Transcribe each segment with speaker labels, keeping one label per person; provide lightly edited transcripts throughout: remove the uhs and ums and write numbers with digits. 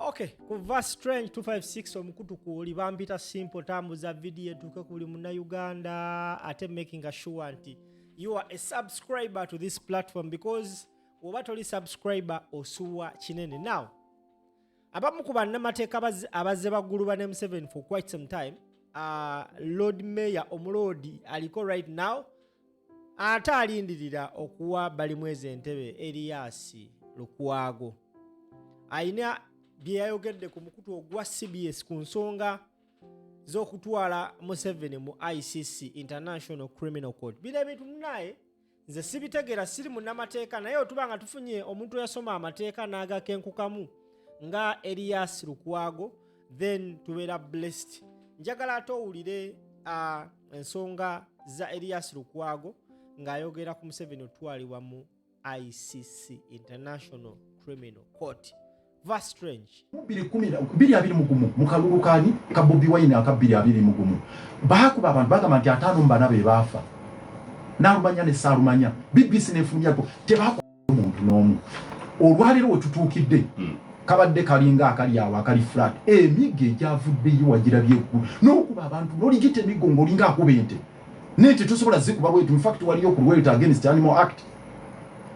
Speaker 1: Okay, ku Verse Strange 256 omukutu kuoli bambita simple tambuza video etuuke kuli Munnayuganda ate making sure nti you are a subscriber to this platform because oba toli subscriber osuwa kinene. Now, abamu ku bannamateeka abazze bagguluba ne M7 for quite some time, Lord Mayor Omuloodi aliko right now ate alindirira okuwa Balimwezi entebe Erias Lukwago. Aina bye yayogedde ku mukutu ogwa CBS ku nsonga z'okutwala Museveni mu ICC International Criminal Court. Bino ebintu naye nze sibitegeera, siri munnamateeka, naye otuba nga tufunye omuntu yasoma amateeka n'agakenkukamu nga Erias Lukwago, then tubeera blessed. Njagala ate owulire ensonga za Erias Lukwago ng'ayogera ku Museveni otwalibwa mu ICC International Criminal Court. Verse Strange
Speaker 2: 220 mu kalulu kani ka Bobi Wine aka 220 bakuba abantu bagamba nti atano mbana be bafa narumanya ne sarumanya BBC nefumya ko tebako omuntu n'omu olwaliro wetutuukidde kabadde kalinga akali awo akali flat emige gyavuddeyo wagirabye ku n'okuba abantu n'oligite emigongo linga akubente nete tusobola zikuba bwetu. In fact waliyo ku World Against Animal Act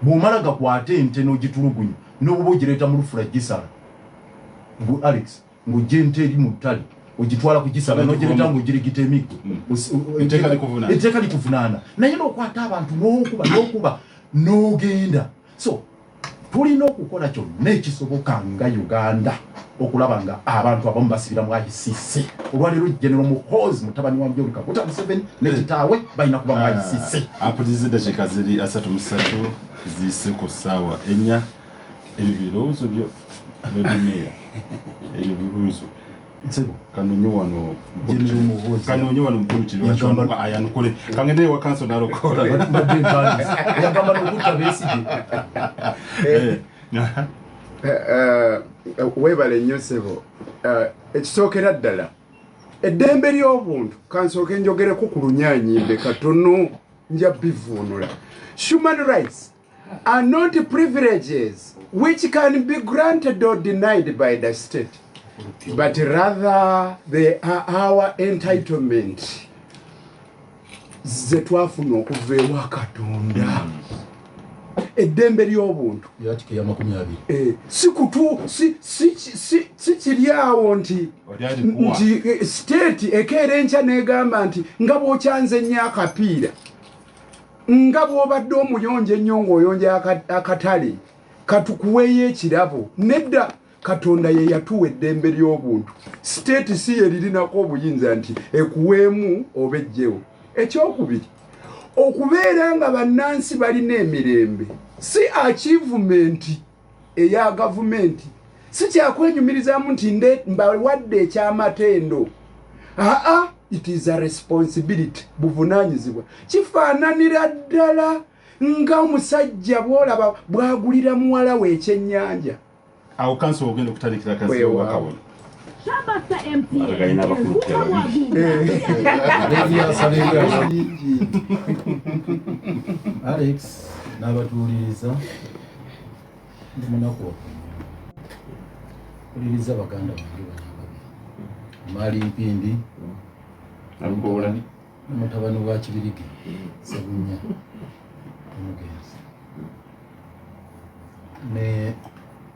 Speaker 2: bumalaga kwate ente n'ogitulugunya n'obo gireta mu lufula gisala ngo Alex ngo jente eri mu ttale ogitwala ku gisala n'ogireta ngo girigite emigo eteka likuvunana naye n'okwata abantu n'okuba n'ogenda. So tulina okukola kyonna ekisoboka nga Uganda okulaba nga abantu abamu basibira mu ICC. Olwaliro General Muhoozi mutabani wa Yoweri Kaguta Museveni ne kitaawe balina kuba mu ICC.
Speaker 3: Apulize dakika ziri 33 zise ku ssaawa 4 ebirozo byo bebimera ebibuzo
Speaker 2: nsebo
Speaker 3: kanonyo wano
Speaker 2: General Muhoozi
Speaker 3: kanonyo wano mpulichiro wachwa ayanukole kangende wa kanso narokola
Speaker 2: yagamba nokuta besije
Speaker 4: webale nnyo ssebo ekisookera ddala eddembe ly'obuntu kansooke njogereko ku lunyaanyimbe katono nja bivuunula. Human rights are not privileges which can be granted or denied by the state, but rather they are our entitlement ze twafuna okuva ewa Katonda. Eddembe ly'obuntu
Speaker 2: yatike ya 20
Speaker 4: si kiri awo nti state ekeera enkya n'egamba nti nga bw'okyanze nnyo akapiira, nga bw'obadde omuyonja ennyo ng'oyonja akatale katukuweeyo ekirabo. Nedda, Katonda ye yatuwa eddembe ly'obuntu. State si ye lirinako obuyinza nti ekuweemu obejjewo. Ekyokubiri, okubeera nga bannansi balina emirembe si achievement eya gavumenti, si kyakwenyumirizaamu nti mbawadde ekyamatendo. It is a responsibility, buvunaanyizibwa. Kifaananira ddala nga omusajja bw'olaba bw'agulira muwala we ekyennyanja.
Speaker 3: awo kanso ogenda okutandikira kazi wakabona
Speaker 5: Shabasa MTN.
Speaker 2: Alex n'abatuuliriza ndi munaku kuliriza baganda bange banyababi Mali Mpindi
Speaker 3: alukola
Speaker 2: mutabani wa Kibirigi Sebunya omugenzi ne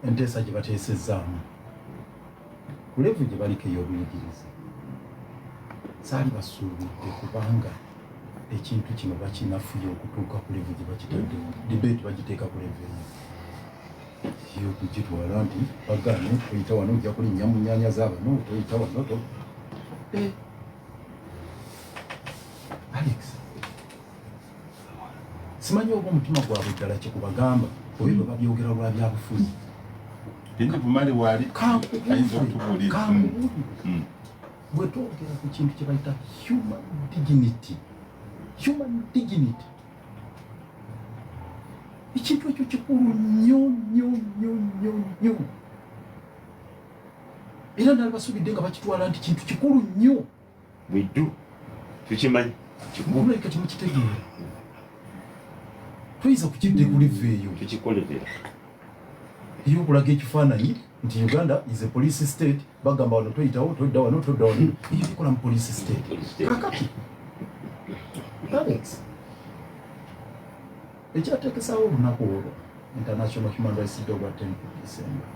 Speaker 2: entesa gye bateesezaamu ku levu gye baliko ey'obuyigiriza saali basuubidde kubanga ekintu kino bakinafuye okutuuka ku levu gye bakitadde debate bagiteeka ku levu yo kugitwala nti bagane toyita wano ojja kulinnya mu nnyanya z'abano toyita wano to Alex simanyi oba omutima gwabwe ddala kyekubagamba oyo bwe babyogera lwa byabufuzi
Speaker 3: Hindi bumali wali ayinza okubuulira
Speaker 2: bwe twogera ku kintu kye bayita human dignity ekintu ekyo kikulu nnyo era nali basuubidde nga bakitwala nti kintu kikulu nnyo
Speaker 6: widu tukimanyi
Speaker 2: kikulu eka temukitegeera tuyinza kukidde ku livu eyo
Speaker 6: tukikolerera
Speaker 2: ey'okulaga ekifaananyi nti Uganda is a police state bagamba wano toyitawo todda wano todda wano ebyo bikola mu police state kakati Alex ekyateekesawo olunaku olwo International Human Rights Day ogwa 10 December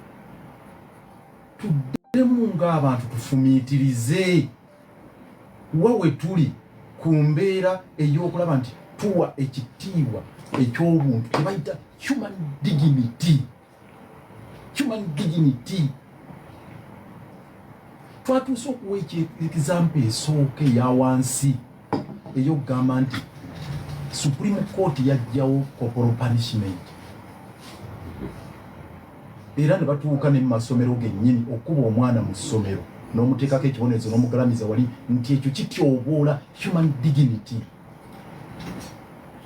Speaker 2: tuddemu ng'abantu tufumiitirize wawe tuli ku mbeera ey'okulaba nti tuwa ekitiibwa eky'obuntu tebayita human dignity twatuuse okuwa example esooka eya wansi ey'okugamba nti Supreme Court yajjawo corporal punishment era ne batuuka ne mu masomero gennyini okuba omwana mu ssomero n'omuteekako ekibonerezo n'omugalamiza wali nti ekyo kityoboola human dignity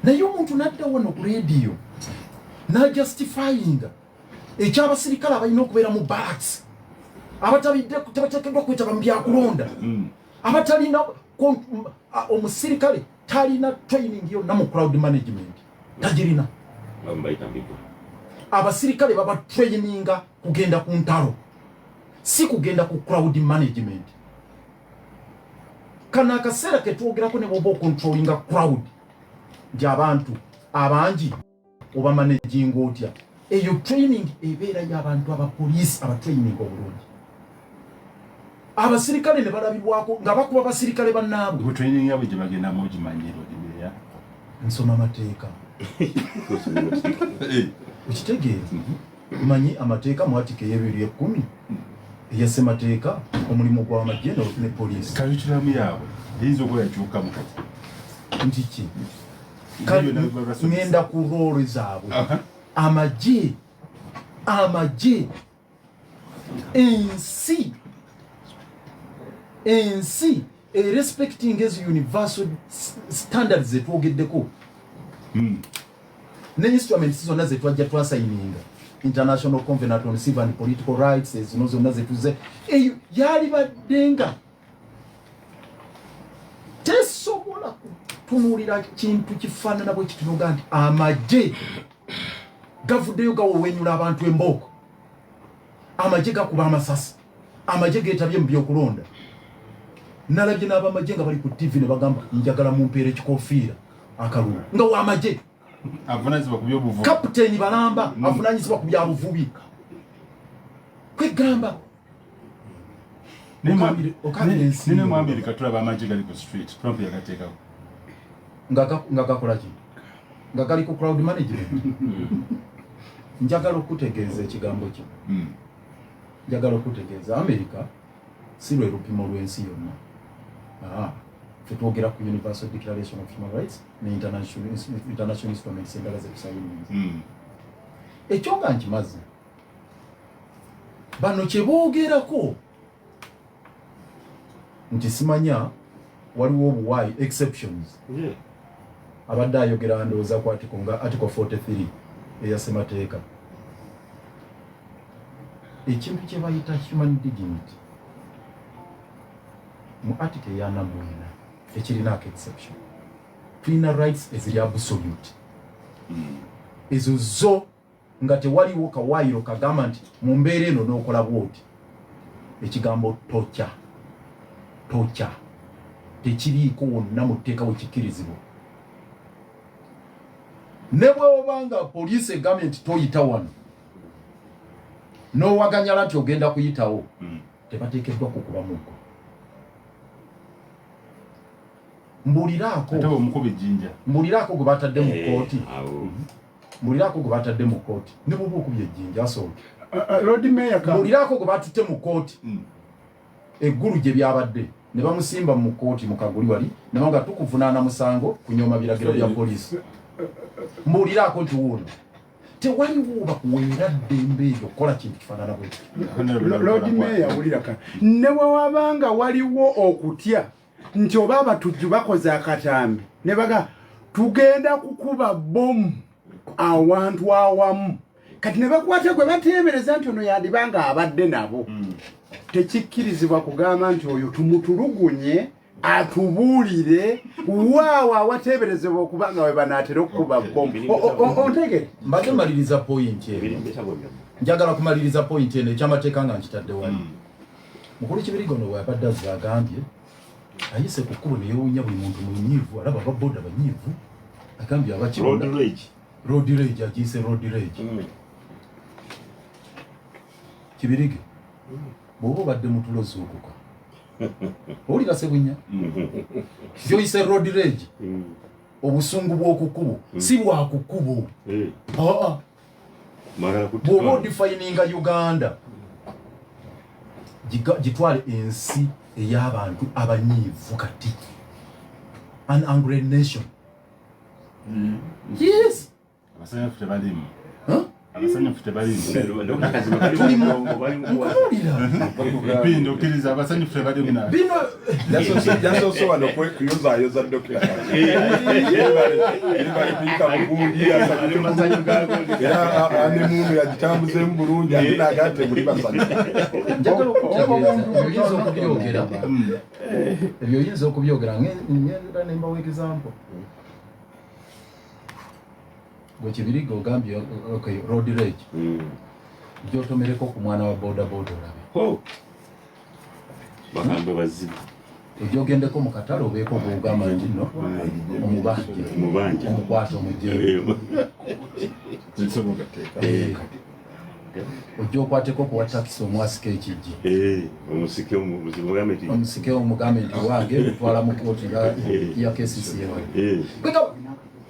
Speaker 2: naye omuntu n'adda wano ku rediyo n'ajustifyinga eky'abasirikale abalina okubeera mu barracks tebateekeddwa kwetaba mu byakulonda abatalina omusirikale talina training yonna mu crowd management tagirina abasirikale baba traininga kugenda ku ntalo si kugenda ku crowd management kana akaseera ketwogerako ne bwoba okontrolinga crowd nti abantu abangi oba managing otya eyo training ebeera y'abantu abapoliisi abatraining obulungi abasirikale ne balabirwako nga bakuba basirikale bannaabwe
Speaker 3: training yabwe gye bagendamu ogimanyiro gibeera
Speaker 2: nsoma amateeka ukitegeeza manyi amateeka mu article y'ebiri 10 eya ssemateeka omulimu gw'amagye ne poliisi
Speaker 3: kalutiramu yaabwe eyinza okuba yakyukamu kati
Speaker 2: nti ki ngenda ku roole zaabwe amagye ensi respecting as universal standards zetwogeddeko ne instruments zonna zetwajja twasayininga International Covenant on Civil and Political Rights zino zonna zetuze eyo yali baddenga tesobola kutunuulira kintu kifaanana bwe kitunoga nti amagye gavuddeyo gawowenyula abantu embooko amagye gakuba amasasi amagye geetabye mu byokulonda nalabye n'abamagye nga bali ku TV ne bagamba njagala mumpeera ekikofiira akalulu nga wamagye
Speaker 3: avunanyizibwa ku byobuvubi
Speaker 2: kapiteeni Balamba avunanyizibwa ku byabuvubi kwegamba
Speaker 3: nene mu America tulaba amagye gali ku street Trump yagateekawo
Speaker 2: nga gakola ki nga gali ku crowd management njagala okutegeeza ekigambo kyo njagala okutegeeza America si lwe lupimo lw'ensi yonna twogera ku Universal Declaration of Human Rights ne international instruments endala zetusayininza ekyo nga nkimaze bano kye boogerako nti simanya waliwo obuwaayi exceptions abadde ayogera ndowooza ku article 43 eya ssemateeka ekintu kye bayita human dignity mu article ya 4 ekirinaako exception tulina rights eziri absolute ezo zo nga tewaliwo kawaayiro kagamba nti mu mbeera eno n'okola bwoti ekigambo tocha tekiriiko wonna mu tteeka we kikkirizibwa ne bw'obanga poliisi egambye nti toyita wano n'owaganyala nti ogenda kuyitawo tebateekeddwa kukuba muggo mbuliraako gwe batadde mu kooti ne bwoba okubye ejjinja asooke mbuliraako gwe batutte mu kooti eggulu gye byabadde ne bamusimba mu kooti mu kaguli wali naye nga tukuvunaana musango kunyooma biragiro bya poliisi mbuliraako nti wuuno tewaliwo bakuweera ddembe eryo okukola kintu kifaanana bwe
Speaker 4: Lord Mayor wuliraka ne wawabanga waliwo okutya nti oba abatujju bakoze akatambi ne baga tugenda kukuba bomu awantu awamu kati ne bakwata gwe bateebereza nti ono yandibanga abadde nabo tekikkirizibwa kugamba nti oyo tumutulugunye atubuulire waawo awateeberezebwa okuba nga we banaatera okukuba bombu ontegere
Speaker 2: mbadde maliriza point eno njagala kumaliriza point eno ekyamateeka nga nkitadde wali mukulu Kibirigono bw'abadde azze agambye ayise ku kkubo ne yeewuunya buli muntu munyiivu alaba ababooda banyiivu agambye abakibona road rage agiyise road rage Kibirige bw'oba obadde mutulo zuukuka owulira Ssebunya gyoyise road rage obusungu bw'oku kkubo si bwa ku kkubo bw'oba odifayininga Uganda gitwale ensi ey'abantu abanyiivu kati an angry nation. Yes.
Speaker 3: Abasanyufu tebalimu.
Speaker 2: Bino
Speaker 3: kiriza abasanyufu tebalimu na.
Speaker 2: Bino
Speaker 4: yasoso wano kuyuza dokita. Ebali pika mugundi asakumasanyu gago. Era ane mundu yajitambuze mu Burundi andina agate muri basanya.
Speaker 2: Njagalo okubyogera. Ebyo yinza okubyogera ngenda nemba we example. Gwe Kibirigo ogambye okay road rage gyotomereko ku mwana wa boda boda olabe
Speaker 6: bakambe bazibu
Speaker 2: ogyogendeko mu katale obeeko bw'ogamba nti no omubanje omukwata omujeemu ogyokwateko kuwa takisi omwasika ekijji omusike omugambe nti wange mutwala mu kooti ya KCCA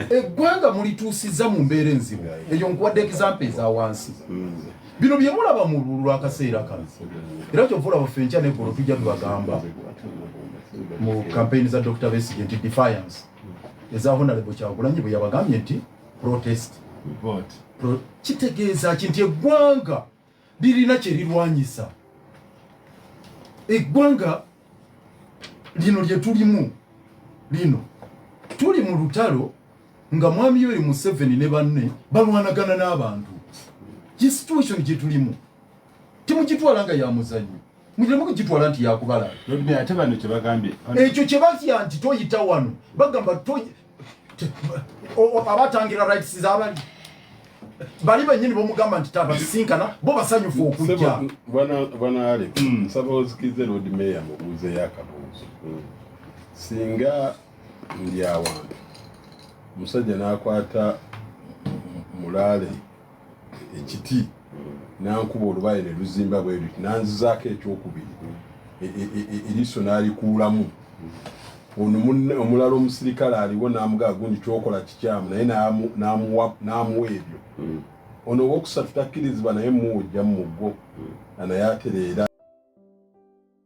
Speaker 2: eggwanga mulituusiza mu mbeera enzibu eyo nkuwadde example eza wansi bino bye mulaba mu lwakaseera kano era kyova olaba ffe enkya n'eggolo tujja tubagamba mu campaign za Dr. Besigye nti defiance eza Honorable Kyagulanyi bwe yabagambye nti protest kitegeeza ki nti eggwanga lirina kye lirwanyisa eggwanga lino lye tulimu lino tuli mu lutalo nga mwami Yoweri Museveni ne banne balwanagana n'abantu situation gye tulimu timukitwala nga ya muzanyo mujemu kugitwala nti yakubala
Speaker 3: ate bano kye bagambye
Speaker 2: ekyo kye batya nti toyita wano bagamba abatangira rights z'abali bali bennyini bomugamba nti tabasinkana bo basanyufu okujja
Speaker 7: bwana Alex nsaba ozikize road mayor mubuuze y'akabuuzo singa ndi awantu musajja n'akwata mulaale ekiti n'ankuba olubaye ne luzimba bwe luti n'anzizaako ekyokubiri eriiso n'alikuulamu ono omulala omusirikale aliwo n'amugaa gundi kyokola kikyamu naye n'amuwa ebyo ono owokusatu takkirizibwa naye muwujja mu muggo naye atereera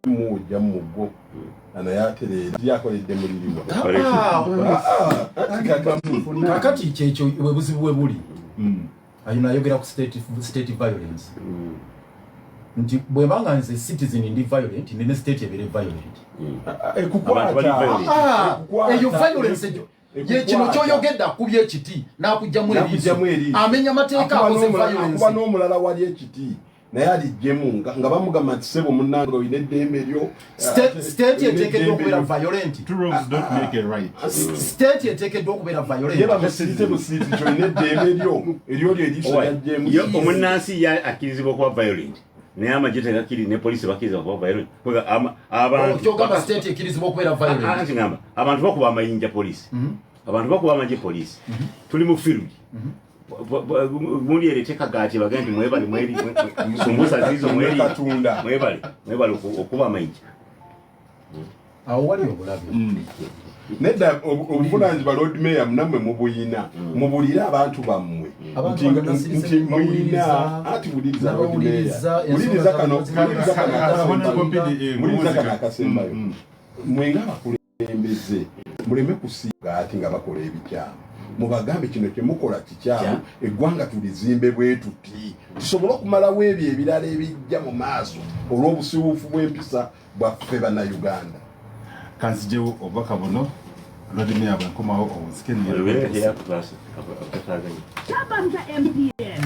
Speaker 7: muwujja mu muggo naye atereera yakoledde muliriwa
Speaker 2: kakati kyekyo bwe buzibu bwe buli ayo nayogera ku state violence nti bwe banga nze citizen ndi violent nene state ebere violent eyo violence ye kino kyoyogedda kubye ekiti n'akujjamu eri amenya mateeka akoze violence
Speaker 7: kuba n'omulala wali ekiti naye alijjemu nga bamugamba nti sebo munnange oyina eddembe eryo
Speaker 2: state eteekeddwa okubeera violent
Speaker 3: two wrongs don't make a right
Speaker 2: state eteekeddwa okubeera violent
Speaker 7: ye bamusirite busiriti kyolina eddembe eryo lyeriiso lyajjemu
Speaker 6: omunnansi ya akkirizibwa okuba violent naye amagye tegakiri ne poliisi bakkiriza okuba violent
Speaker 2: kyogamba state ekkirizibwa okubeera violent
Speaker 6: ngamba abantu bakuba amayinja poliisi abantu bakuba amagye poliisi tuli mu field mundi ereteka gati bagandi mwebali mweri sumbusa zizo mweri
Speaker 7: katunda
Speaker 6: mwebali okuba amayinja
Speaker 2: awo wali obulabe
Speaker 7: nedda obuvunaanyizibwa road mayor namwe mubulire abantu bammwe nti mulina ati buliriza road mayor buliriza kano akasembayo mwenga abakulembeze muleme kusiiga ati nga bakola ebikyamu mubagambe kino kyemukola kikyamu eggwanga tulizimbe bwe tuti tusobole okumalawo ebyo ebirala ebijja mu maaso olw'obusibuufu bw'empisa bwaffe bannayuganda
Speaker 3: kanzijewo obubaka buno lwadimi yabwe nkomawo obuzike
Speaker 5: Chabanga MTN,